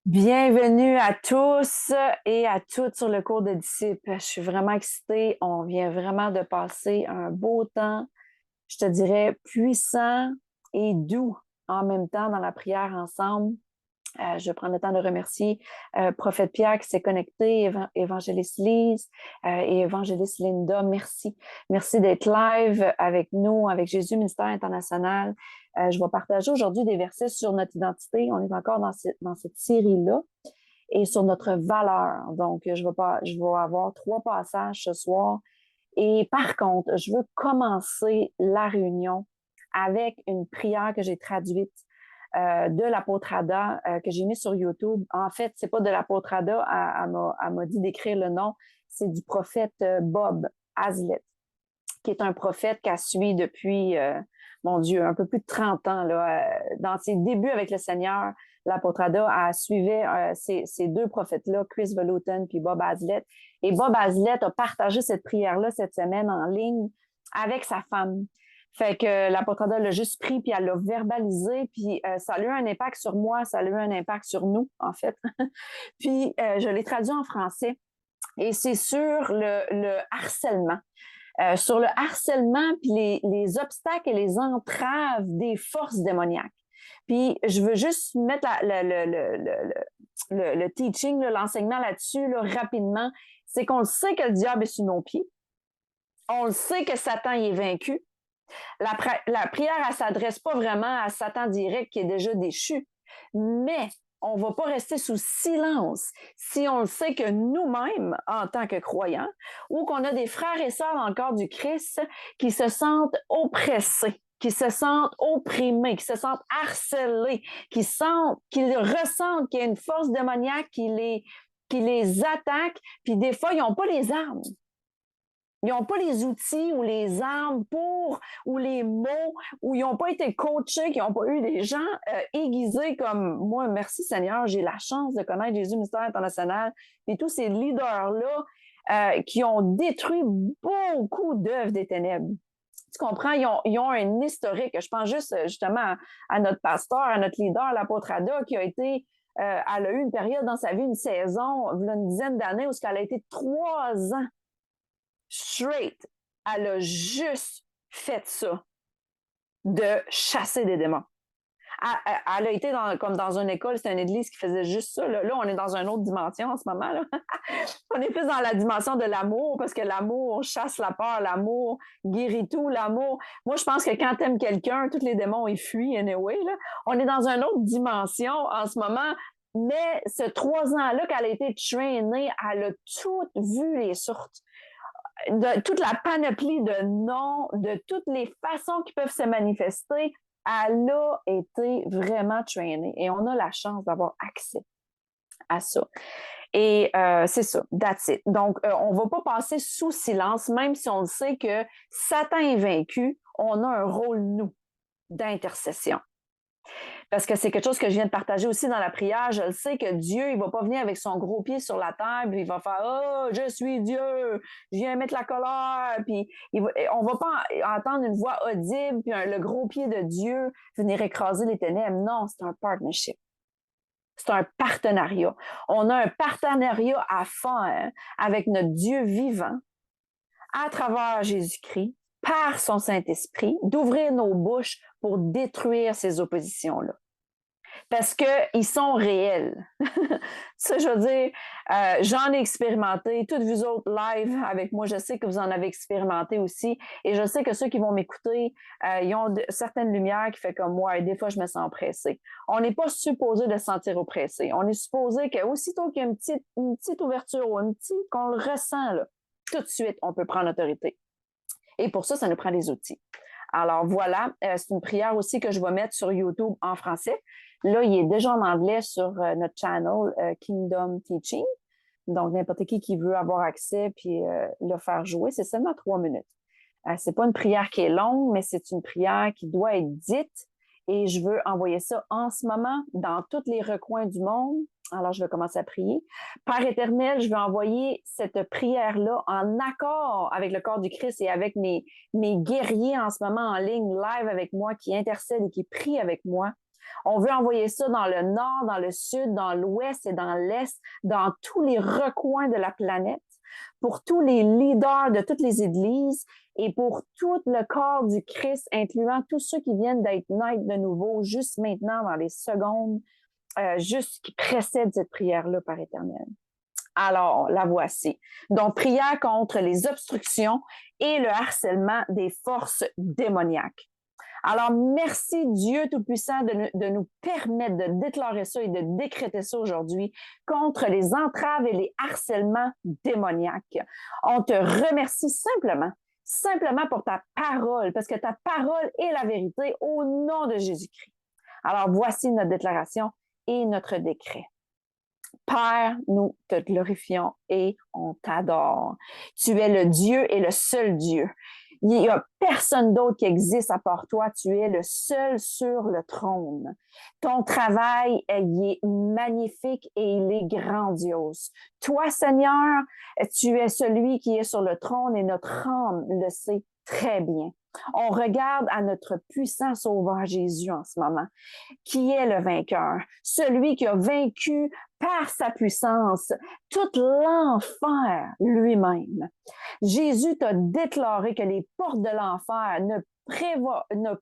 Bienvenue à tous et à toutes sur le cours de disciples. Je suis vraiment excitée. On vient vraiment de passer un beau temps, je te dirais puissant et doux en même temps dans la prière ensemble. Je vais prendre le temps de remercier Prophète Pierre qui s'est connecté, Évangéliste Lise et Évangéliste Linda. Merci. Merci d'être live avec nous, avec Jésus Ministère International. Je vais partager aujourd'hui des versets sur notre identité. On est encore dans cette série-là et sur notre valeur. Donc, je vais avoir 3 passages ce soir. Et par contre, je veux commencer la réunion avec une prière que j'ai traduite de l'apôtre Ada que j'ai mis sur YouTube. En fait, c'est pas de l'apôtre Ada, elle m'a dit d'écrire le nom, c'est du prophète Bob Hazlett, qui est un prophète qu'elle suit depuis, mon Dieu, un peu plus de 30 ans. Là, dans ses débuts avec le Seigneur, l'apôtre Ada a suivi ces 2 prophètes-là, Chris Vallotton puis Bob Hazlett. Et Bob Hazlett a partagé cette prière-là cette semaine en ligne avec sa femme. Fait que l'apôtre Ada l'a juste pris, puis elle l'a verbalisé, puis ça a eu un impact sur moi, ça a eu un impact sur nous, en fait. Puis je l'ai traduit en français, et c'est sur le harcèlement. Sur le harcèlement, puis les obstacles et les entraves des forces démoniaques. Puis je veux juste mettre le teaching, l'enseignement là-dessus rapidement. C'est qu'on le sait que le diable est sous nos pieds. On le sait que Satan y est vaincu. La prière, elle ne s'adresse pas vraiment à Satan direct qui est déjà déchu. Mais on ne va pas rester sous silence si on le sait que nous-mêmes, en tant que croyants, ou qu'on a des frères et sœurs dans le corps du Christ qui se sentent oppressés, qui se sentent opprimés, qui se sentent harcelés, qu'ils ressentent qu'il y a une force démoniaque qui les attaque, puis des fois, ils n'ont pas les armes. Ils n'ont pas les outils ou les armes ou les mots, ou ils n'ont pas été coachés, qui n'ont pas eu des gens aiguisés comme moi. Merci Seigneur, j'ai la chance de connaître Jésus Ministère International et tous ces leaders-là qui ont détruit beaucoup d'œuvres des ténèbres. Tu comprends? Ils ont un historique. Je pense juste justement à notre pasteur, à notre leader, l'apôtre Ada, qui a été elle a eu une période dans sa vie, une saison, une dizaine d'années, où elle a été 3 ans straight, elle a juste fait ça, de chasser des démons. Elle a été comme dans une école, c'était une église qui faisait juste ça. Là, on est dans une autre dimension en ce moment. Là. On est plus dans la dimension de l'amour, parce que l'amour chasse la peur, l'amour guérit tout, l'amour. Moi, je pense que quand tu aimes quelqu'un, tous les démons, ils fuient anyway. Là. On est dans une autre dimension en ce moment. Mais ce 3 ans-là qu'elle a été traînée, elle a tout vu les sortes de toute la panoplie de noms, de toutes les façons qui peuvent se manifester, elle a été vraiment trainée et on a la chance d'avoir accès à ça. Et c'est ça, that's it. Donc, on ne va pas passer sous silence, même si on le sait que Satan est vaincu, on a un rôle, nous, d'intercession. Parce que c'est quelque chose que je viens de partager aussi dans la prière. Je le sais que Dieu, il va pas venir avec son gros pied sur la table, il va faire oh, je suis Dieu, je viens mettre la colère, puis on va pas entendre une voix audible, puis le gros pied de Dieu venir écraser les ténèbres. Non, c'est un partnership. C'est un partenariat. On a un partenariat à faire avec notre Dieu vivant à travers Jésus-Christ, par son Saint-Esprit, d'ouvrir nos bouches pour détruire ces oppositions-là. Parce qu'ils sont réels. Ça, je veux dire, j'en ai expérimenté. Toutes vous autres live avec moi, je sais que vous en avez expérimenté aussi. Et je sais que ceux qui vont m'écouter, ils ont certaines lumières qui font comme moi. Et des fois, je me sens oppressée. On n'est pas supposé de se sentir oppressé. On est supposé qu'aussitôt qu'il y a une petite ouverture ou qu'on le ressent, là, tout de suite, on peut prendre autorité. Et pour ça, ça nous prend des outils. Alors voilà, c'est une prière aussi que je vais mettre sur YouTube en français. Là, il est déjà en anglais sur notre channel Kingdom Teaching. Donc, n'importe qui veut avoir accès puis le faire jouer, c'est seulement 3 minutes. C'est pas une prière qui est longue, mais c'est une prière qui doit être dite. Et je veux envoyer ça en ce moment dans tous les recoins du monde. Alors, je vais commencer à prier. Père éternel, je veux envoyer cette prière-là en accord avec le corps du Christ et avec mes guerriers en ce moment en ligne, live avec moi, qui intercèdent et qui prient avec moi. On veut envoyer ça dans le nord, dans le sud, dans l'ouest et dans l'est, dans tous les recoins de la planète, pour tous les leaders de toutes les églises et pour tout le corps du Christ, incluant tous ceux qui viennent d'être naître de nouveau, juste maintenant, dans les secondes, juste qui précèdent cette prière-là, Père éternel. Alors, la voici. Donc, prière contre les obstructions et le harcèlement des forces démoniaques. Alors, merci Dieu Tout-Puissant de nous permettre de déclarer ça et de décréter ça aujourd'hui contre les entraves et les harcèlements démoniaques. On te remercie simplement pour ta parole, parce que ta parole est la vérité au nom de Jésus-Christ. Alors, voici notre déclaration et notre décret. Père, nous te glorifions et on t'adore. Tu es le Dieu et le seul Dieu. Il n'y a personne d'autre qui existe à part toi. Tu es le seul sur le trône. Ton travail, il est magnifique et il est grandiose. Toi, Seigneur, tu es celui qui est sur le trône et notre âme le sait très bien. On regarde à notre puissant Sauveur Jésus en ce moment, qui est le vainqueur, celui qui a vaincu par sa puissance tout l'enfer lui-même. Jésus t'a déclaré que les portes de l'enfer ne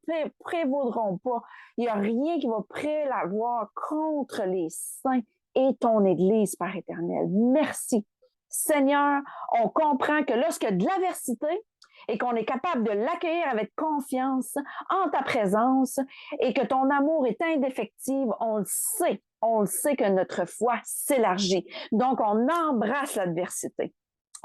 prévaudront pas. Il n'y a rien qui va prévaloir contre les saints et ton Église, Père éternel. Merci. Seigneur, on comprend que lorsque de l'adversité, et qu'on est capable de l'accueillir avec confiance en ta présence et que ton amour est indéfectible, on le sait que notre foi s'élargit. Donc, on embrasse l'adversité.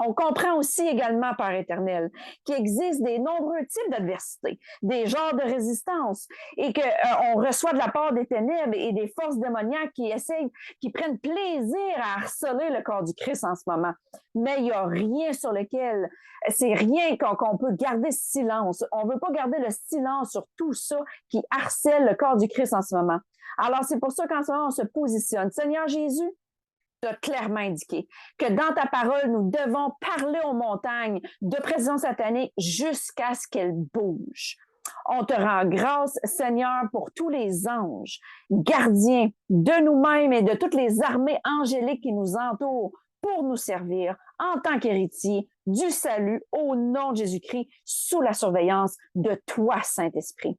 On comprend aussi également, Père éternel, qu'il existe des nombreux types d'adversité, des genres de résistance, et qu'on reçoit de la part des ténèbres et des forces démoniaques qui prennent plaisir à harceler le corps du Christ en ce moment. Mais il n'y a rien sur lequel, c'est rien qu'on peut garder silence. On ne veut pas garder le silence sur tout ça qui harcèle le corps du Christ en ce moment. Alors, c'est pour ça qu'en ce moment, on se positionne. Seigneur Jésus, tu as clairement indiqué que dans ta parole, nous devons parler aux montagnes de pression satanique jusqu'à ce qu'elles bougent. On te rend grâce, Seigneur, pour tous les anges, gardiens de nous-mêmes et de toutes les armées angéliques qui nous entourent pour nous servir en tant qu'héritiers du salut au nom de Jésus-Christ sous la surveillance de toi, Saint-Esprit.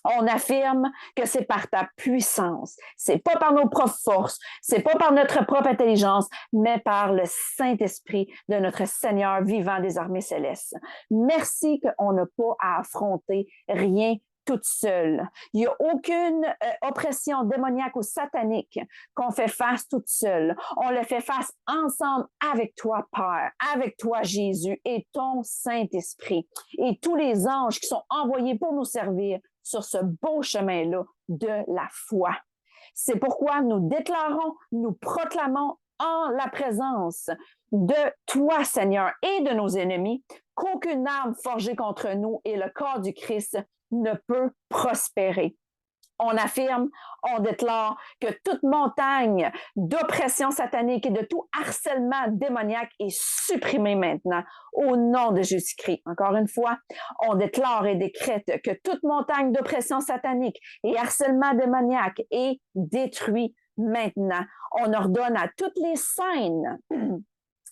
On affirme que c'est par ta puissance, c'est pas par nos propres forces, c'est pas par notre propre intelligence, mais par le Saint-Esprit de notre Seigneur vivant des armées célestes. Merci qu'on n'a pas à affronter rien toute seule. Il n'y a aucune oppression démoniaque ou satanique qu'on fait face toute seule. On le fait face ensemble avec toi, Père, avec toi, Jésus, et ton Saint-Esprit, et tous les anges qui sont envoyés pour nous servir sur ce beau chemin-là de la foi. C'est pourquoi nous déclarons, nous proclamons en la présence de toi, Seigneur, et de nos ennemis, qu'aucune arme forgée contre nous et le corps du Christ ne peut prospérer. On affirme, on déclare que toute montagne d'oppression satanique et de tout harcèlement démoniaque est supprimée maintenant au nom de Jésus-Christ. Encore une fois, on déclare et décrète que toute montagne d'oppression satanique et harcèlement démoniaque est détruite maintenant. On ordonne à toutes les scènes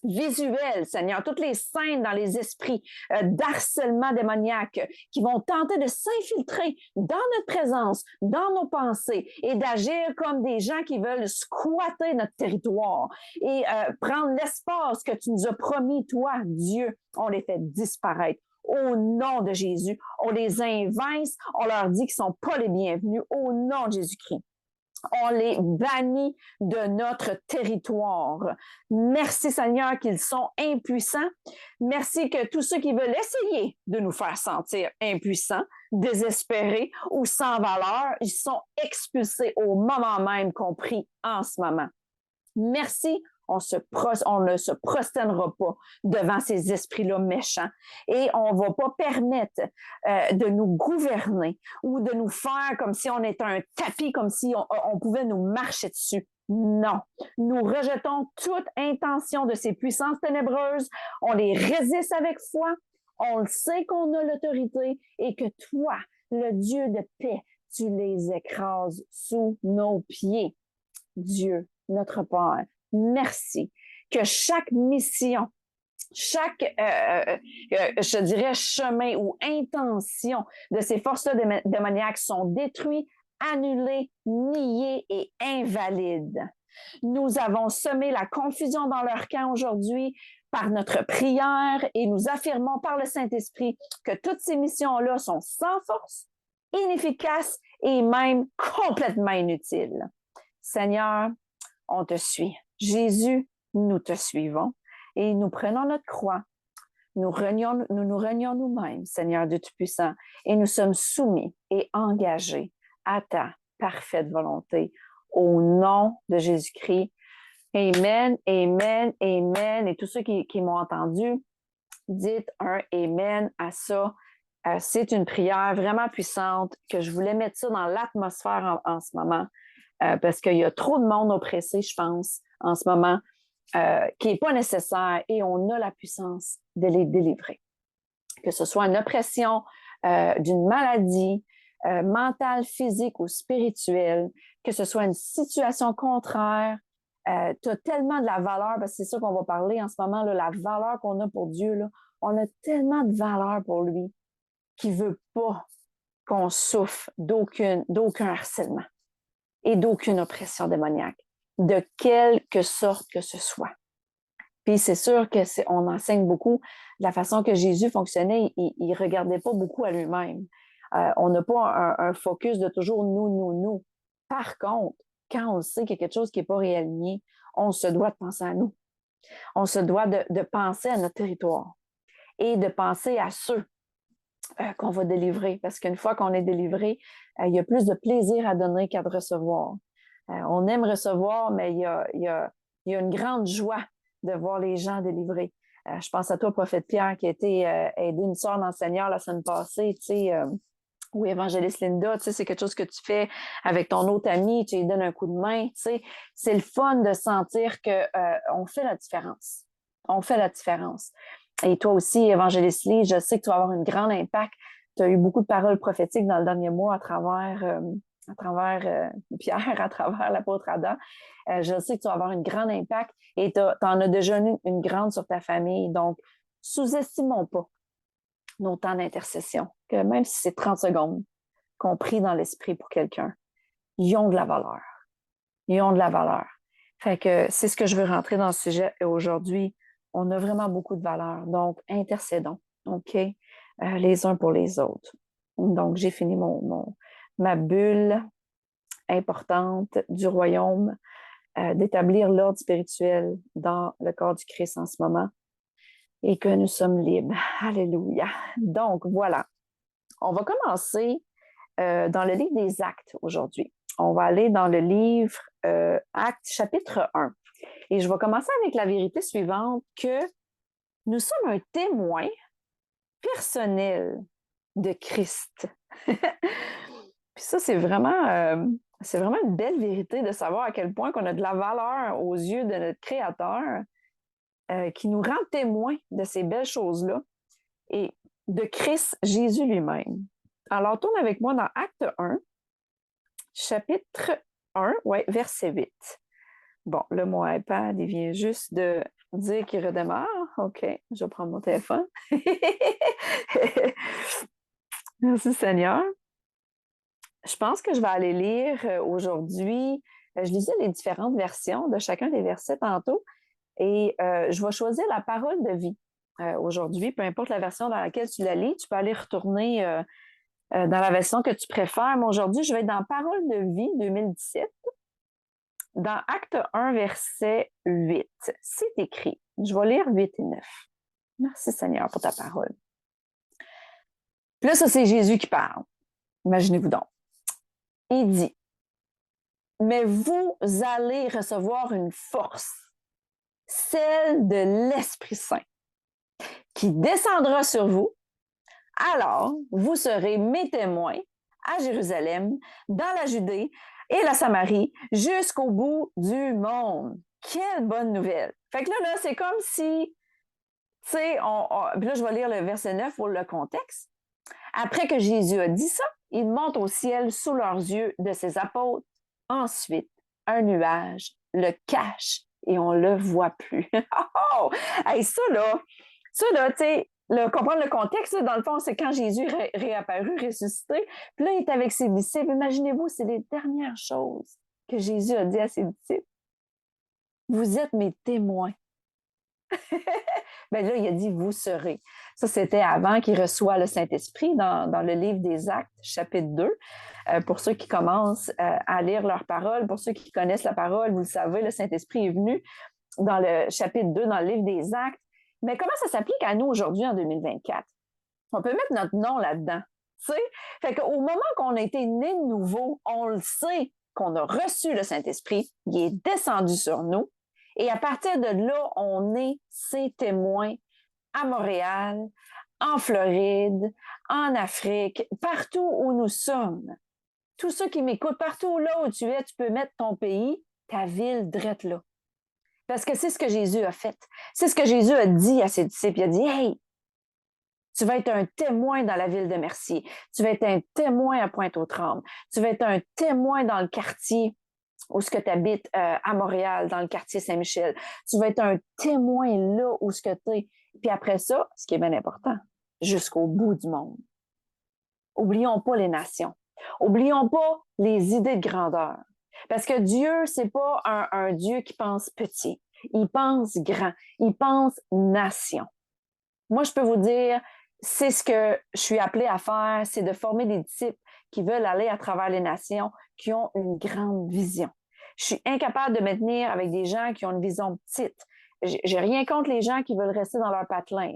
visuelles, Seigneur, toutes les scènes dans les esprits d'harcèlement démoniaque qui vont tenter de s'infiltrer dans notre présence, dans nos pensées et d'agir comme des gens qui veulent squatter notre territoire et prendre l'espace que tu nous as promis, toi, Dieu. On les fait disparaître. Au nom de Jésus, on les invince, on leur dit qu'ils ne sont pas les bienvenus au nom de Jésus-Christ. On les bannit de notre territoire. Merci Seigneur qu'ils sont impuissants. Merci que tous ceux qui veulent essayer de nous faire sentir impuissants, désespérés ou sans valeur, ils sont expulsés au moment même qu'on prie en ce moment. Merci. On ne se prosternera pas devant ces esprits-là méchants et on ne va pas permettre de nous gouverner ou de nous faire comme si on était un tapis, comme si on pouvait nous marcher dessus. Non, nous rejetons toute intention de ces puissances ténébreuses, on les résiste avec foi, on le sait qu'on a l'autorité et que toi, le Dieu de paix, tu les écrases sous nos pieds. Dieu, notre Père, merci que chaque mission, chaque, je dirais, chemin ou intention de ces forces-là démoniaques sont détruits, annulés, niés et invalides. Nous avons semé la confusion dans leur camp aujourd'hui par notre prière et nous affirmons par le Saint-Esprit que toutes ces missions-là sont sans force, inefficaces et même complètement inutiles. Seigneur, on te suit. Jésus, nous te suivons et nous prenons notre croix. Nous nous renions nous-mêmes, Seigneur Dieu Tout-Puissant, et nous sommes soumis et engagés à ta parfaite volonté. Au nom de Jésus-Christ. Amen, amen, amen. Et tous ceux qui m'ont entendu, dites un amen à ça. C'est une prière vraiment puissante que je voulais mettre ça dans l'atmosphère en ce moment parce qu'il y a trop de monde oppressé, je pense, en ce moment, qui n'est pas nécessaire et on a la puissance de les délivrer. Que ce soit une oppression d'une maladie mentale, physique ou spirituelle, que ce soit une situation contraire, tu as tellement de la valeur, parce que c'est ça qu'on va parler en ce moment, là, la valeur qu'on a pour Dieu, là, on a tellement de valeur pour lui qu'il ne veut pas qu'on souffre d'aucun harcèlement et d'aucune oppression démoniaque, de quelque sorte que ce soit. Puis c'est sûr qu'on enseigne beaucoup de la façon que Jésus fonctionnait, il ne regardait pas beaucoup à lui-même. On n'a pas un focus de toujours nous. Par contre, quand on sait qu'il y a quelque chose qui n'est pas réaligné, on se doit de penser à nous. On se doit de penser à notre territoire et de penser à ceux qu'on va délivrer. Parce qu'une fois qu'on est délivré, il y a plus de plaisir à donner qu'à de recevoir. On aime recevoir, mais il y a une grande joie de voir les gens délivrés. Je pense à toi, prophète Pierre, qui a été aidé une sœur dans le Seigneur la semaine passée, tu sais, ou évangéliste Linda, tu sais, c'est quelque chose que tu fais avec ton autre ami, tu lui donnes un coup de main, tu sais. C'est le fun de sentir qu'on fait la différence. On fait la différence. Et toi aussi, évangéliste Lee, je sais que tu vas avoir un grand impact. Tu as eu beaucoup de paroles prophétiques dans le dernier mois à travers Pierre, à travers l'apôtre Adam. Je sais que tu vas avoir un grand impact et tu en as déjà une grande sur ta famille. Donc, sous-estimons pas nos temps d'intercession, que même si c'est 30 secondes qu'on prie dans l'esprit pour quelqu'un, ils ont de la valeur. Ils ont de la valeur. Fait que c'est ce que je veux rentrer dans le sujet aujourd'hui. On a vraiment beaucoup de valeur. Donc, intercédons, OK? Les uns pour les autres. Donc, j'ai fini ma bulle importante du royaume, d'établir l'ordre spirituel dans le corps du Christ en ce moment et que nous sommes libres. Alléluia. Donc, voilà. On va commencer dans le livre des Actes aujourd'hui. On va aller dans le livre Actes, chapitre 1. Et je vais commencer avec la vérité suivante, que nous sommes un témoin personnel de Christ. Puis ça, c'est vraiment une belle vérité de savoir à quel point qu'on a de la valeur aux yeux de notre Créateur qui nous rend témoins de ces belles choses-là et de Christ Jésus lui-même. Alors, tourne avec moi dans Acte 1, chapitre 1, verset 8. Bon, là, mon iPad, il vient juste de dire qu'il redémarre. OK, je vais prendre mon téléphone. Merci Seigneur. Je pense que je vais aller lire aujourd'hui. Je lisais les différentes versions de chacun des versets tantôt et je vais choisir la parole de vie aujourd'hui. Peu importe la version dans laquelle tu la lis, tu peux aller retourner dans la version que tu préfères. Mais aujourd'hui, je vais être dans Parole de vie 2017. Dans Acte 1, verset 8, c'est écrit. Je vais lire 8 et 9. Merci Seigneur pour ta parole. Puis là, ça, c'est Jésus qui parle. Imaginez-vous donc. Il dit, « Mais vous allez recevoir une force, celle de l'Esprit Saint, qui descendra sur vous. Alors, vous serez mes témoins à Jérusalem, dans la Judée et la Samarie, jusqu'au bout du monde. » Quelle bonne nouvelle! Fait que là c'est comme si, tu sais, puis là, je vais lire le verset 9 pour le contexte. Après que Jésus a dit ça, Il monte au ciel sous leurs yeux de ses apôtres. Ensuite, un nuage le cache et on le voit plus. Oh! Hey, ça, tu sais, comprendre le contexte, là, dans le fond, c'est quand Jésus est réapparu, ressuscité, puis là, il est avec ses disciples. Imaginez-vous, c'est les dernières choses que Jésus a dit à ses disciples. Vous êtes mes témoins. Bien là, il a dit, vous serez. Ça, c'était avant qu'il reçoit le Saint-Esprit dans le livre des Actes, chapitre 2. Pour ceux qui commencent à lire leur parole, pour ceux qui connaissent la parole, vous le savez, le Saint-Esprit est venu dans le chapitre 2, dans le livre des Actes. Mais comment ça s'applique à nous aujourd'hui en 2024? On peut mettre notre nom là-dedans. Tu sais? Fait qu'au moment qu'on a été né de nouveau, on le sait qu'on a reçu le Saint-Esprit, il est descendu sur nous. Et à partir de là, on est ses témoins à Montréal, en Floride, en Afrique, partout où nous sommes. Tous ceux qui m'écoutent, partout là où tu es, tu peux mettre ton pays, ta ville, drette là. Parce que c'est ce que Jésus a fait. C'est ce que Jésus a dit à ses disciples. Il a dit, hey, tu vas être un témoin dans la ville de Mercier. Tu vas être un témoin à Pointe-aux-Trembles. Tu vas être un témoin dans le quartier où ce que tu habites à Montréal, dans le quartier Saint-Michel. Tu vas être un témoin là où ce que tu es. Puis après ça, ce qui est bien important, jusqu'au bout du monde. Oublions pas les nations. Oublions pas les idées de grandeur. Parce que Dieu, c'est pas un Dieu qui pense petit. Il pense grand. Il pense nation. Moi, je peux vous dire, c'est ce que je suis appelée à faire, c'est de former des disciples qui veulent aller à travers les nations, qui ont une grande vision. Je suis incapable de me tenir avec des gens qui ont une vision petite. J'ai rien contre les gens qui veulent rester dans leur patelin.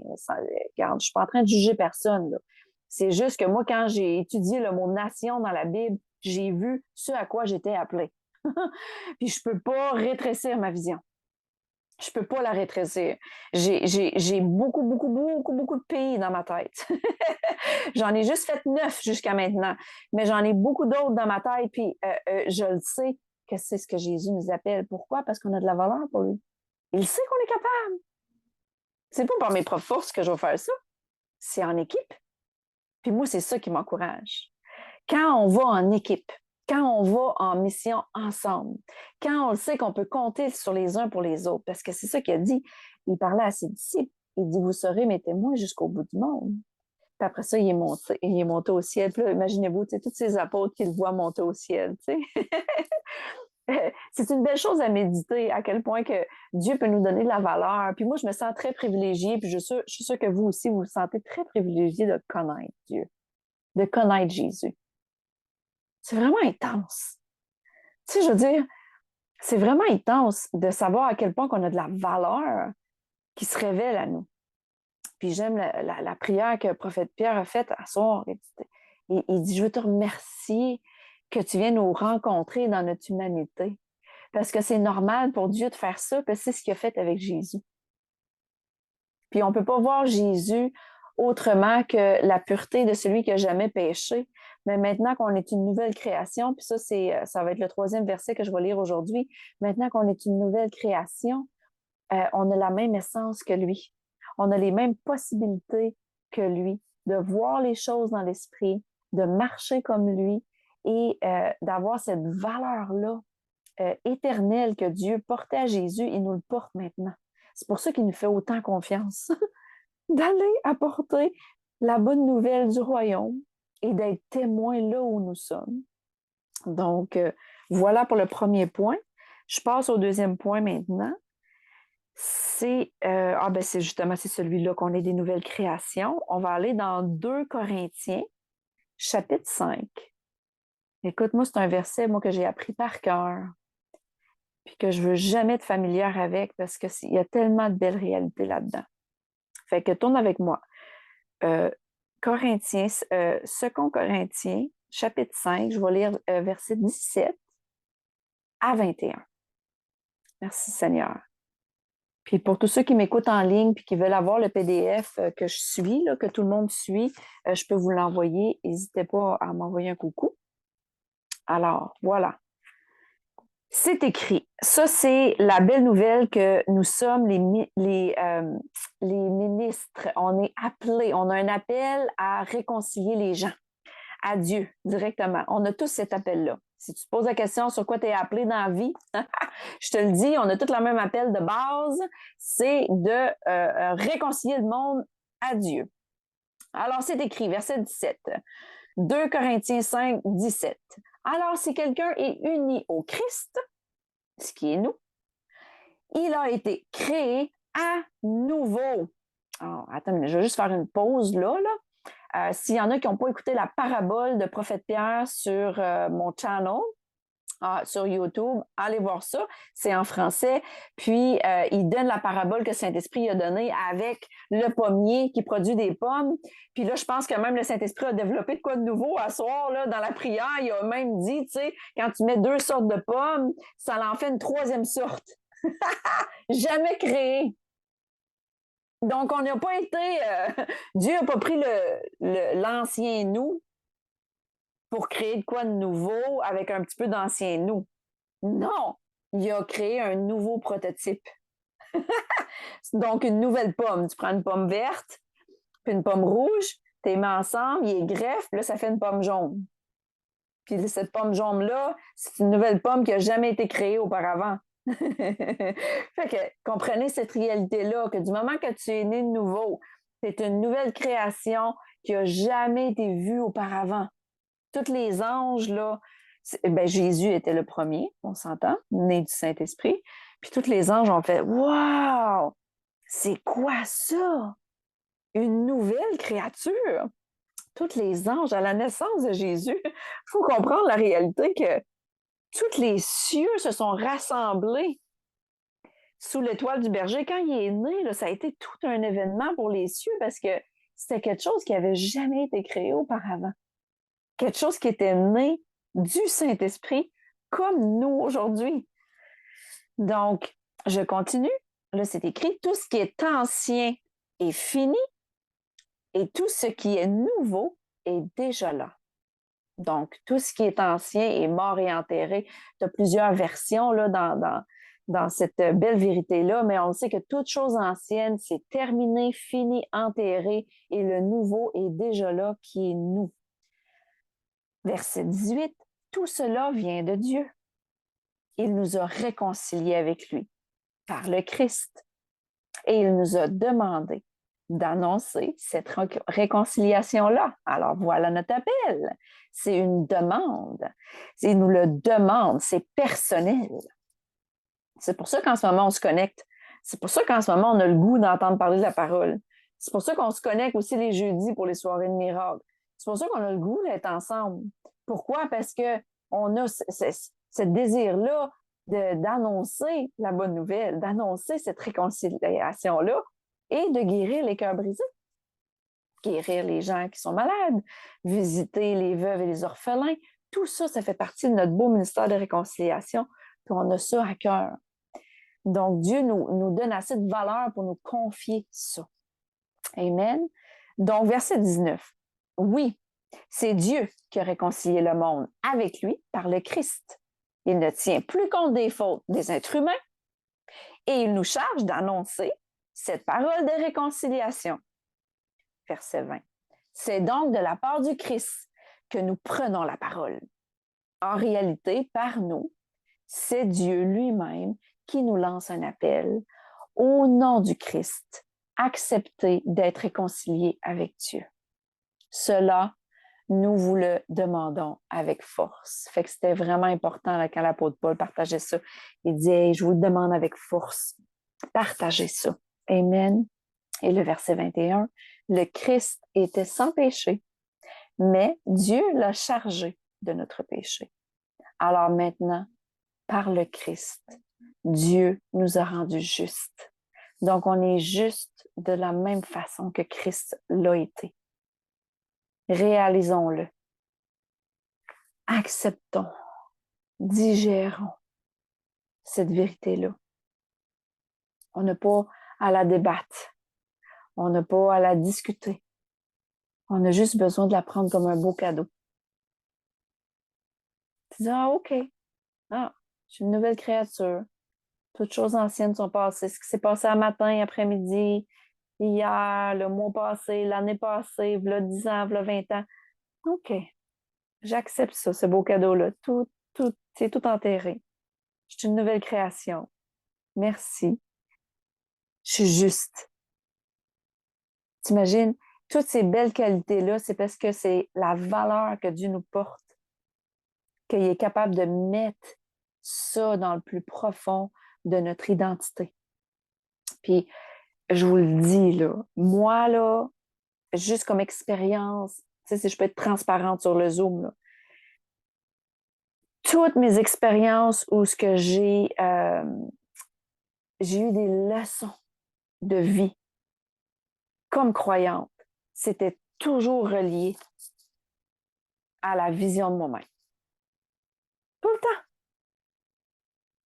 Regarde, je suis pas en train de juger personne, là. C'est juste que moi, quand j'ai étudié le mot nation dans la Bible, j'ai vu ce à quoi j'étais appelée. Puis je peux pas rétrécir ma vision. Je peux pas la rétrécir. J'ai beaucoup de pays dans ma tête. J'en ai juste fait 9 jusqu'à maintenant, mais j'en ai beaucoup d'autres dans ma tête, puis je le sais que c'est ce que Jésus nous appelle. Pourquoi? Parce qu'on a de la valeur pour lui. Il sait qu'on est capable. C'est pas par mes propres forces que je vais faire ça. C'est en équipe. Puis moi, c'est ça qui m'encourage. Quand on va en équipe, quand on va en mission ensemble, quand on le sait qu'on peut compter sur les uns pour les autres, parce que c'est ça qu'il a dit. Il parlait à ses disciples. Il dit, vous serez mes témoins jusqu'au bout du monde. Puis après ça, il est monté au ciel. Puis là, imaginez-vous, tous ces apôtres qui le voient monter au ciel. C'est une belle chose à méditer, à quel point que Dieu peut nous donner de la valeur. Puis moi, je me sens très privilégiée, puis je suis sûre que vous aussi, vous vous sentez très privilégié de connaître Dieu, de connaître Jésus. C'est vraiment intense. Tu sais, je veux dire, c'est vraiment intense de savoir à quel point qu'on a de la valeur qui se révèle à nous. Puis j'aime la prière que le prophète Pierre a faite à soir. Il dit, je veux te remercier que tu viennes nous rencontrer dans notre humanité. Parce que c'est normal pour Dieu de faire ça, parce que c'est ce qu'il a fait avec Jésus. Puis on ne peut pas voir Jésus autrement que la pureté de celui qui n'a jamais péché. Mais maintenant qu'on est une nouvelle création, puis ça va être le 3e verset que je vais lire aujourd'hui, maintenant qu'on est une nouvelle création, on a la même essence que lui. On a les mêmes possibilités que lui, de voir les choses dans l'esprit, de marcher comme lui et d'avoir cette valeur-là éternelle que Dieu portait à Jésus, il nous le porte maintenant. C'est pour ça qu'il nous fait autant confiance d'aller apporter la bonne nouvelle du royaume et d'être témoin là où nous sommes. Donc, voilà pour le premier point. Je passe au deuxième point maintenant. C'est justement c'est celui-là qu'on est des nouvelles créations. On va aller dans 2 Corinthiens, chapitre 5. Écoute, moi, c'est un verset que j'ai appris par cœur, puis que je veux jamais être familière avec parce qu'il y a tellement de belles réalités là-dedans. Fait que tourne avec moi. Corinthiens, 2 Corinthiens, chapitre 5, je vais lire versets 17 à 21. Merci Seigneur. Puis pour tous ceux qui m'écoutent en ligne puis qui veulent avoir le PDF que je suis, là, que tout le monde suit, je peux vous l'envoyer. N'hésitez pas à m'envoyer un coucou. Alors, voilà. C'est écrit. Ça, c'est la belle nouvelle que nous sommes les ministres. On est appelés, on a un appel à réconcilier les gens, à Dieu directement. On a tous cet appel-là. Si tu te poses la question sur quoi tu es appelé dans la vie, je te le dis, on a tous le même appel de base, c'est de réconcilier le monde à Dieu. Alors, c'est écrit, verset 17, 2 Corinthiens 5, 17. Alors, si quelqu'un est uni au Christ, ce qui est nous, il a été créé à nouveau. Alors, attends, je vais juste faire une pause là. S'il y en a qui n'ont pas écouté la parabole de Prophète Pierre sur mon channel, sur YouTube, allez voir ça. C'est en français. Puis, il donne la parabole que Saint-Esprit a donnée avec le pommier qui produit des pommes. Puis là, je pense que même le Saint-Esprit a développé de quoi de nouveau à soir, là, dans la prière. Il a même dit, tu sais, quand tu mets 2 sortes de pommes, ça en fait une 3e sorte. Jamais créé. Donc, on n'a pas été... Dieu n'a pas pris l'ancien nous pour créer de quoi de nouveau avec un petit peu d'ancien nous. Non, il a créé un nouveau prototype. Donc, une nouvelle pomme. Tu prends une pomme verte, puis une pomme rouge, tu les mets ensemble, ils les greffent, puis là, ça fait une pomme jaune. Puis cette pomme jaune-là, c'est une nouvelle pomme qui n'a jamais été créée auparavant. Fait que comprenez cette réalité-là, que du moment que tu es né de nouveau, c'est une nouvelle création qui n'a jamais été vue auparavant. Tous les anges, là, Jésus était le premier, on s'entend, né du Saint-Esprit. Puis tous les anges ont fait « Wow! C'est quoi ça? Une nouvelle créature! » Tous les anges, à la naissance de Jésus, il faut comprendre la réalité que tous les cieux se sont rassemblés sous l'étoile du berger. Quand il est né, là, ça a été tout un événement pour les cieux parce que c'était quelque chose qui n'avait jamais été créé auparavant. Quelque chose qui était né du Saint-Esprit comme nous aujourd'hui. Donc, je continue. Là, c'est écrit, tout ce qui est ancien est fini et tout ce qui est nouveau est déjà là. Donc, tout ce qui est ancien est mort et enterré. Tu as plusieurs versions là, dans cette belle vérité-là, mais on sait que toute chose ancienne, c'est terminé, fini, enterré, et le nouveau est déjà là, qui est nous. Verset 18, tout cela vient de Dieu. Il nous a réconciliés avec lui par le Christ. Et il nous a demandé d'annoncer cette réconciliation-là. Alors, voilà notre appel. C'est une demande. Il nous le demande. C'est personnel. C'est pour ça qu'en ce moment, on se connecte. C'est pour ça qu'en ce moment, on a le goût d'entendre parler de la parole. C'est pour ça qu'on se connecte aussi les jeudis pour les soirées de miracles. C'est pour ça qu'on a le goût d'être ensemble. Pourquoi? Parce qu'on a ce désir-là d'annoncer la bonne nouvelle, d'annoncer cette réconciliation-là et de guérir les cœurs brisés, guérir les gens qui sont malades, visiter les veuves et les orphelins. Tout ça, ça fait partie de notre beau ministère de réconciliation, puis on a ça à cœur. Donc, Dieu nous donne assez de valeur pour nous confier ça. Amen. Donc, verset 19. Oui, c'est Dieu qui a réconcilié le monde avec lui par le Christ. Il ne tient plus compte des fautes des êtres humains et il nous charge d'annoncer cette parole de réconciliation. Verset 20. C'est donc de la part du Christ que nous prenons la parole. En réalité, par nous, c'est Dieu lui-même qui nous lance un appel. Au nom du Christ, acceptez d'être réconciliés avec Dieu. Cela, nous vous le demandons avec force. Fait que c'était vraiment important là, quand l'apôtre Paul partageait ça. Il dit hey, « Je vous le demande avec force. Partagez ça. » Amen. Et le verset 21, le Christ était sans péché, mais Dieu l'a chargé de notre péché. Alors maintenant, par le Christ, Dieu nous a rendus justes. Donc, on est juste de la même façon que Christ l'a été. Réalisons-le. Acceptons, digérons cette vérité-là. On n'a pas à la débattre. On n'a pas à la discuter. On a juste besoin de la prendre comme un beau cadeau. Tu dis, ah, OK. Ah, je suis une nouvelle créature. Toutes choses anciennes sont passées. Ce qui s'est passé un matin, après-midi, hier, le mois passé, l'année passée, v'là 10 ans, v'là 20 ans. OK. J'accepte ça, ce beau cadeau-là. C'est tout enterré. Je suis une nouvelle création. Merci. Je suis juste. T'imagines, toutes ces belles qualités-là, c'est parce que c'est la valeur que Dieu nous porte, qu'il est capable de mettre ça dans le plus profond de notre identité. Puis, je vous le dis, là, moi, là, juste comme expérience, tu sais, si je peux être transparente sur le Zoom, là, toutes mes expériences où ce que j'ai eu des leçons de vie comme croyante, c'était toujours relié à la vision de moi-même. Tout le temps.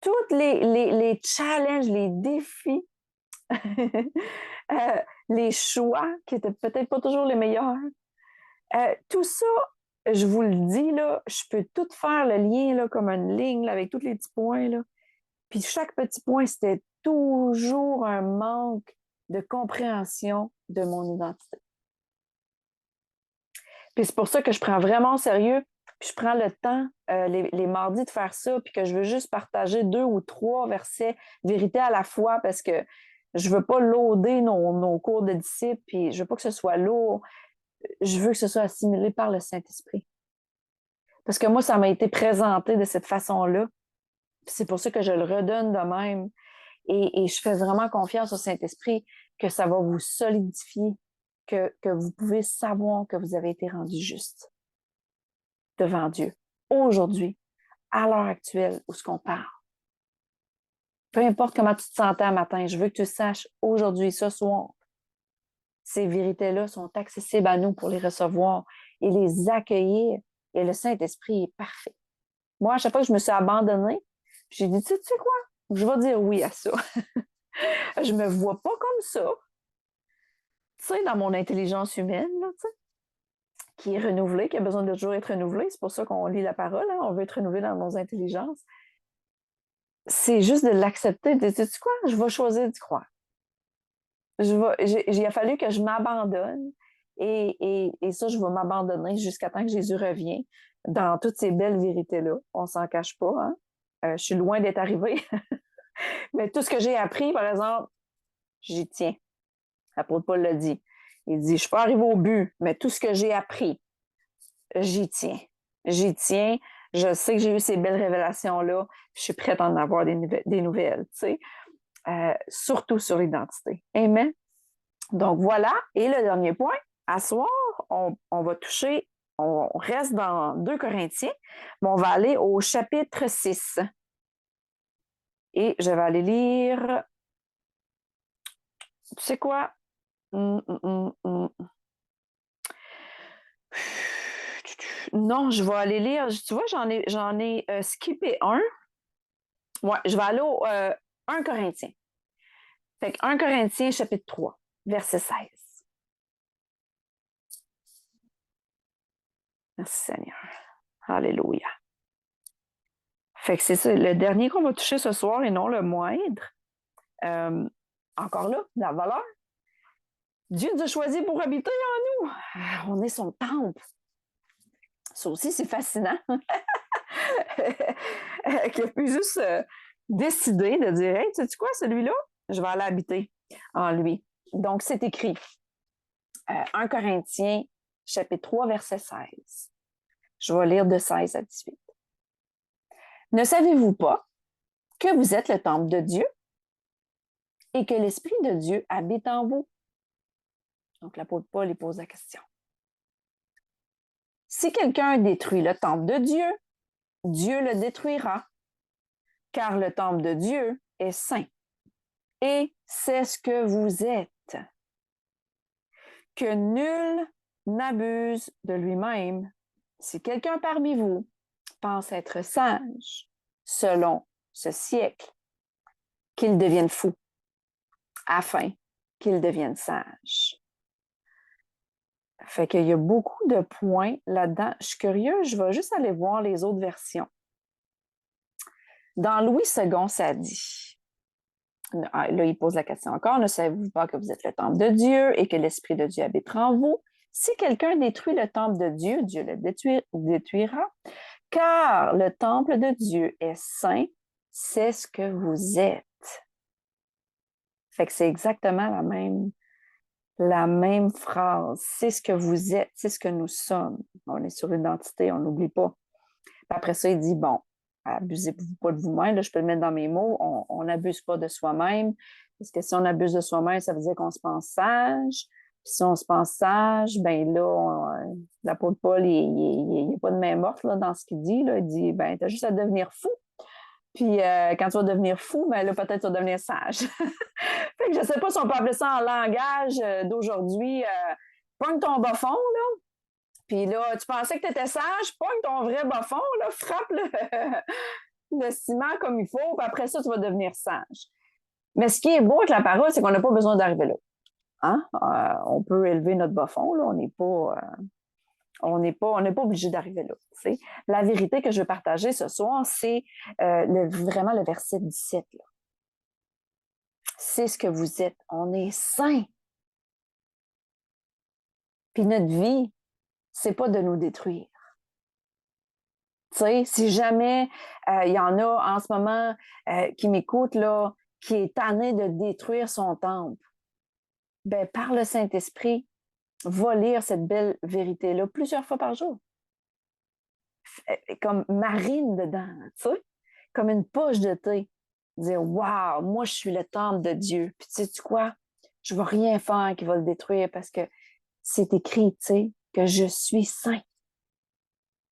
Tous les challenges, les défis, les choix qui étaient peut-être pas toujours les meilleurs. Tout ça, je vous le dis, là, je peux tout faire le lien là, comme une ligne là, avec tous les petits points. Là. Puis chaque petit point, c'était toujours un manque de compréhension de mon identité. Puis c'est pour ça que je prends vraiment au sérieux, puis je prends le temps les mardis de faire ça, puis que je veux juste partager 2 ou 3 versets vérité à la fois, parce que je veux pas loader nos cours de disciples, puis je veux pas que ce soit lourd. Je veux que ce soit assimilé par le Saint-Esprit. Parce que moi, ça m'a été présenté de cette façon-là. C'est pour ça que je le redonne de même. Et je fais vraiment confiance au Saint-Esprit que ça va vous solidifier, que vous pouvez savoir que vous avez été rendu juste devant Dieu. Aujourd'hui, à l'heure actuelle, où ce qu'on parle. Peu importe comment tu te sentais un matin, je veux que tu saches aujourd'hui, ce soir, ces vérités-là sont accessibles à nous pour les recevoir et les accueillir. Et le Saint-Esprit est parfait. Moi, à chaque fois que je me suis abandonnée, j'ai dit, tu sais quoi? Je vais dire oui à ça. Je me vois pas comme ça. Tu sais, dans mon intelligence humaine, là, tu sais, qui est renouvelée, qui a besoin de toujours être renouvelée. C'est pour ça qu'on lit la parole, hein? On veut être renouvelé dans nos intelligences. C'est juste de l'accepter, de dire, tu sais quoi? Je vais choisir d'y croire. Il a fallu que je m'abandonne et ça, je vais m'abandonner jusqu'à temps que Jésus revienne dans toutes ces belles vérités-là. On s'en cache pas, hein? Je suis loin d'être arrivée. Mais tout ce que j'ai appris, par exemple, j'y tiens. L'apôtre Paul l'a dit. Il dit, je suis pas arrivé au but, mais tout ce que j'ai appris, j'y tiens. J'y tiens. Je sais que j'ai eu ces belles révélations-là. Je suis prête à en avoir des nouvelles, tu sais. Surtout sur l'identité. Amen. Donc voilà. Et le dernier point, à soir, on va toucher, on reste dans 2 Corinthiens, mais on va aller au chapitre 6. Et je vais aller lire, tu sais quoi? Non, je vais aller lire, tu vois, j'en ai skippé un. Ouais, je vais aller au 1 Corinthiens. Fait que 1 Corinthiens, chapitre 3, verset 16. Merci Seigneur. Alléluia. Fait que c'est ça, le dernier qu'on va toucher ce soir et non le moindre. Encore là, la valeur. Dieu nous a choisis pour habiter en nous. On est son temple. Ça aussi, c'est fascinant. Qu'il a pu juste décider de dire, hey, tu sais quoi, celui-là, je vais aller habiter en lui. Donc, c'est écrit. 1 Corinthiens, chapitre 3, verset 16. Je vais lire de 16 à 18. Ne savez-vous pas que vous êtes le temple de Dieu et que l'Esprit de Dieu habite en vous? Donc, l'apôtre Paul lui pose la question. Si quelqu'un détruit le temple de Dieu, Dieu le détruira, car le temple de Dieu est saint. Et c'est ce que vous êtes. Que nul n'abuse de lui-même. Si quelqu'un parmi vous pense être sage selon ce siècle, qu'il devienne fou, afin qu'il devienne sage. Fait qu'il y a beaucoup de points là-dedans. Je suis curieuse, je vais juste aller voir les autres versions. Dans Louis II, ça dit, là, il pose la question encore, ne savez-vous pas que vous êtes le temple de Dieu et que l'Esprit de Dieu habite en vous? Si quelqu'un détruit le temple de Dieu, Dieu le détruira, car le temple de Dieu est saint, c'est ce que vous êtes. Fait que c'est exactement la même phrase. C'est ce que vous êtes, c'est ce que nous sommes. On est sur l'identité, on n'oublie pas. Puis après ça, il dit, bon, abusez pas de vous-même, là, je peux le mettre dans mes mots, on n'abuse pas de soi-même, parce que si on abuse de soi-même, ça veut dire qu'on se pense sage. Puis si on se pense sage, ben là, l'apôtre Paul, il n'est pas de main morte là, dans ce qu'il dit. Là. Il dit, ben, tu as juste à devenir fou. Puis quand tu vas devenir fou, ben là, peut-être tu vas devenir sage. Fait que je ne sais pas si on peut appeler ça en langage d'aujourd'hui. Pogne ton bas fond, là. Puis là, tu pensais que tu étais sage, pogne ton vrai bas fond, là, frappe le ciment comme il faut, puis après ça, tu vas devenir sage. Mais ce qui est beau avec la parole, c'est qu'on n'a pas besoin d'arriver là. Hein? On peut élever notre bas fond, là. On n'est pas obligé d'arriver là. T'sais. La vérité que je veux partager ce soir, c'est vraiment le verset 17. Là. C'est ce que vous êtes. On est saints. Puis notre vie, c'est pas de nous détruire. T'sais, si jamais il y en a en ce moment qui m'écoutent, là, qui est tanné de détruire son temple, ben, par le Saint-Esprit, va lire cette belle vérité-là plusieurs fois par jour. Comme marine dedans, tu sais, comme une poche de thé. Dire, waouh, moi, je suis le temple de Dieu. Puis, tu sais, quoi? Je ne vais rien faire qui va le détruire parce que c'est écrit, tu sais, que je suis saint.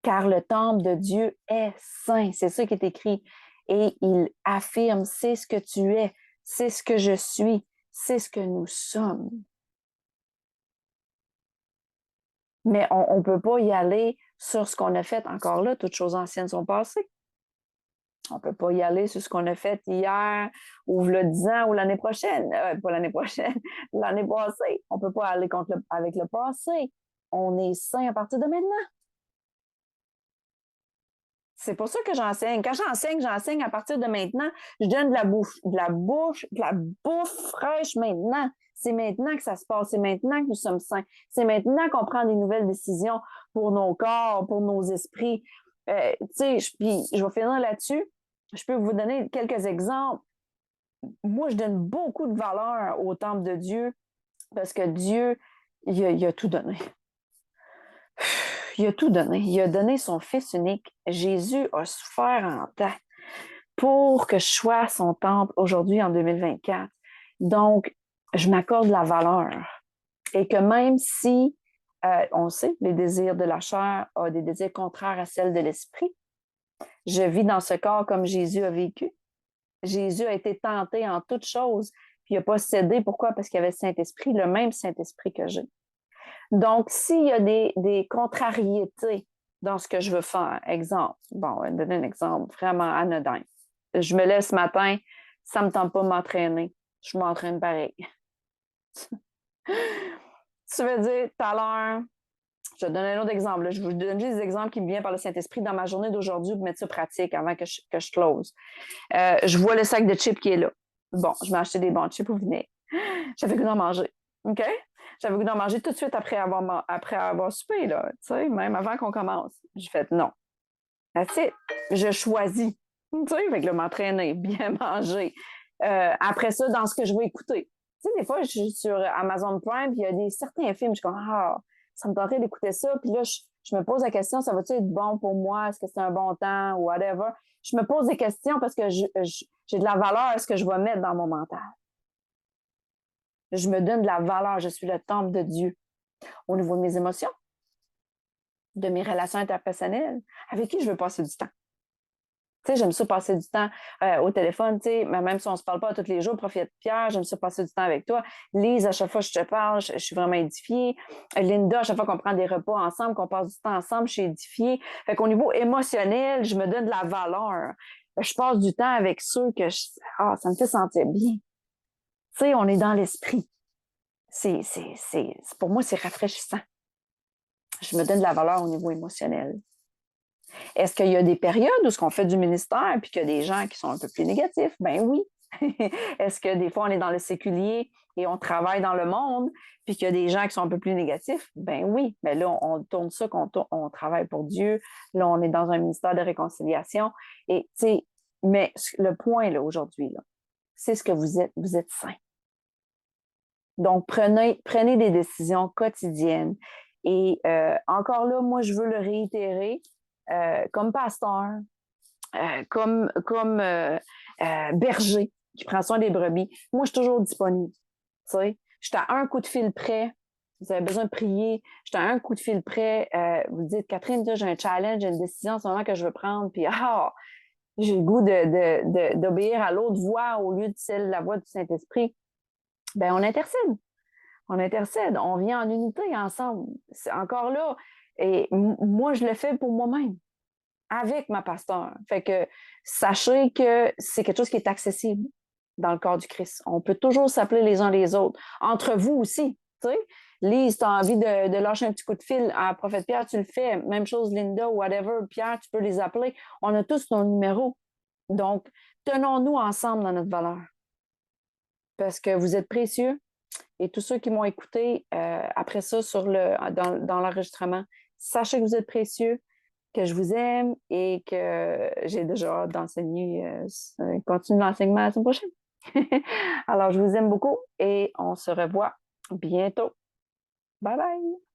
Car le temple de Dieu est saint. C'est ça qui est écrit. Et il affirme, c'est ce que tu es, c'est ce que je suis, c'est ce que nous sommes. Mais on ne peut pas y aller sur ce qu'on a fait. Encore là, toutes choses anciennes sont passées. On ne peut pas y aller sur ce qu'on a fait hier ou le 10 ans ou l'année prochaine. Pas l'année prochaine, l'année passée. On ne peut pas aller avec le passé. On est saint à partir de maintenant. C'est pour ça que j'enseigne. Quand j'enseigne à partir de maintenant. Je donne de la bouffe fraîche maintenant. C'est maintenant que ça se passe. C'est maintenant que nous sommes saints. C'est maintenant qu'on prend des nouvelles décisions pour nos corps, pour nos esprits. Tu sais, puis je vais finir là-dessus. Je peux vous donner quelques exemples. Moi, je donne beaucoup de valeur au temple de Dieu parce que Dieu, il a tout donné. Il a tout donné. Il a donné son Fils unique. Jésus a souffert en temps pour que je sois son temple aujourd'hui en 2024. Donc, je m'accorde la valeur. Et que même si, on sait, les désirs de la chair ont des désirs contraires à celles de l'esprit, je vis dans ce corps comme Jésus a vécu. Jésus a été tenté en toutes choses, puis il n'a pas cédé. Pourquoi? Parce qu'il y avait le Saint-Esprit, le même Saint-Esprit que j'ai. Donc, s'il y a des contrariétés dans ce que je veux faire, exemple, bon, je vais donner un exemple vraiment anodin. Je me lève ce matin, ça ne me tente pas de m'entraîner. Je m'entraîne pareil. Tu veux dire, tout à l'heure, je vais te donner un autre exemple. Là. Je vous donne juste des exemples qui me viennent par le Saint-Esprit dans ma journée d'aujourd'hui pour mettre ça pratique avant que je close. Je vois le sac de chips qui est là. Bon, je m'ai acheté des bons chips au vinaigre. J'avais goût d'en manger. OK? J'avais goût d'en manger tout de suite après avoir soupé, là. Tu sais, même avant qu'on commence. J'ai fait non. That's it. Je choisis. Tu sais, fait que là, m'entraîner, bien manger. Après ça, dans ce que je vais écouter. Tu sais, des fois, je suis sur Amazon Prime, puis il y a certains films, je suis comme, ça me tenterait d'écouter ça. Puis là, je me pose la question, ça va-tu être bon pour moi? Est-ce que c'est un bon temps ou whatever? Je me pose des questions parce que j'ai de la valeur à ce que je vais mettre dans mon mental. Je me donne de la valeur. Je suis le temple de Dieu. Au niveau de mes émotions, de mes relations interpersonnelles, avec qui je veux passer du temps. Tu sais, j'aime ça passer du temps au téléphone, tu sais, même si on ne se parle pas tous les jours, profite Pierre, j'aime ça passer du temps avec toi. Lise, à chaque fois que je te parle, je suis vraiment édifiée. Linda, à chaque fois qu'on prend des repas ensemble, qu'on passe du temps ensemble, je suis édifiée. Fait qu'au niveau émotionnel, je me donne de la valeur. Je passe du temps avec ceux que ça me fait sentir bien. Tu sais, on est dans l'esprit. Pour moi, c'est rafraîchissant. Je me donne de la valeur au niveau émotionnel. Est-ce qu'il y a des périodes où on fait du ministère et qu'il y a des gens qui sont un peu plus négatifs? Ben oui. Est-ce que des fois, on est dans le séculier et on travaille dans le monde, puis qu'il y a des gens qui sont un peu plus négatifs? Ben oui, mais là, on tourne ça on travaille pour Dieu. Là, on est dans un ministère de réconciliation. Et, tu sais, mais le point, là, aujourd'hui, là, c'est ce que vous êtes. Vous êtes saints. Donc, prenez des décisions quotidiennes. Et encore là, moi, je veux le réitérer comme pasteur, comme berger qui prend soin des brebis. Moi, je suis toujours disponible. Tu sais, je suis à un coup de fil près. Vous avez besoin de prier. Je suis à un coup de fil près. Vous dites, Catherine, j'ai un challenge, j'ai une décision en ce moment que je veux prendre. Puis, j'ai le goût d'obéir à l'autre voix au lieu de celle, la voix du Saint-Esprit. Ben, on intercède. On intercède. On vient en unité ensemble. C'est encore là. Et moi, je le fais pour moi-même avec ma pasteur. Fait que sachez que c'est quelque chose qui est accessible dans le corps du Christ. On peut toujours s'appeler les uns les autres. Entre vous aussi, tu sais. Lise, tu as envie de lâcher un petit coup de fil à Prophète Pierre, tu le fais. Même chose, Linda, whatever. Pierre, tu peux les appeler. On a tous nos numéros. Donc, tenons-nous ensemble dans notre valeur. Parce que vous êtes précieux. Et tous ceux qui m'ont écouté après ça dans l'enregistrement, sachez que vous êtes précieux, que je vous aime et que j'ai déjà hâte d'enseigner, continuer l'enseignement la semaine prochaine. Alors, je vous aime beaucoup et on se revoit bientôt. Bye bye!